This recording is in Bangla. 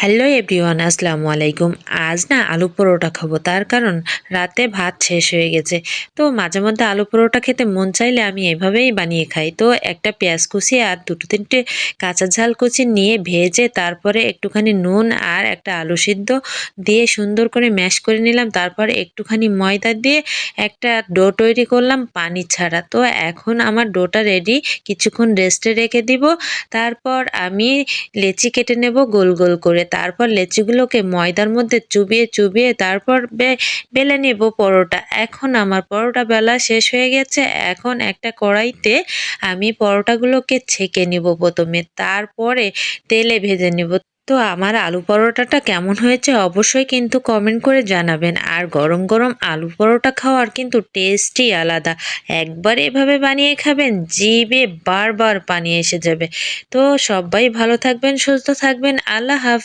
হ্যালো এভরিওয়ান, আসসালামু আলাইকুম। আজ না আলু পরোটা খাবো, তার কারণ রাতে ভাত শেষ হয়ে গেছে। তো মাঝে মধ্যে আলু পরোটা খেতে মন চাইলে আমি এভাবেই বানিয়ে খাই। তো একটা পেঁয়াজ কুচি আর দুটো তিনটে কাঁচা ঝাল কুচি নিয়ে ভেজে তারপরে একটুখানি নুন আর একটা আলু সিদ্ধ দিয়ে সুন্দর করে ম্যাশ করে নিলাম। তারপরে একটুখানি ময়দা দিয়ে একটা ডো তৈরি করলাম পানি ছাড়া। তো এখন আমার ডোটা রেডি, কিছুক্ষণ রেস্টে রেখে দিব। তারপর আমি লেচি কেটে নেব গোল গোল করে। তারপর লেচিগুলোকে ময়দার মধ্যে চুবিয়ে চুবিয়ে তারপর বেলে নেব পরোটা। এখন আমার পরোটা বেলা শেষ হয়ে গেছে। এখন একটা কড়াইতে আমি পরোটাগুলোকে ছেঁকে নিব প্রথমে, তারপরে তেলে ভেজে নিব। তো আমার আলু পরোটাটা কেমন হয়েছে অবশ্যই কিন্তু কমেন্ট করে জানাবেন। আর গরম গরম আলু পরোটা খাওয়ার কিন্তু টেস্টই আলাদা। একবার এভাবে বানিয়ে খাবেন, জিভে বারবার পানি এসে যাবে। তো সবাই ভালো থাকবেন, সুস্থ থাকবেন। আল্লাহ হাফেজ।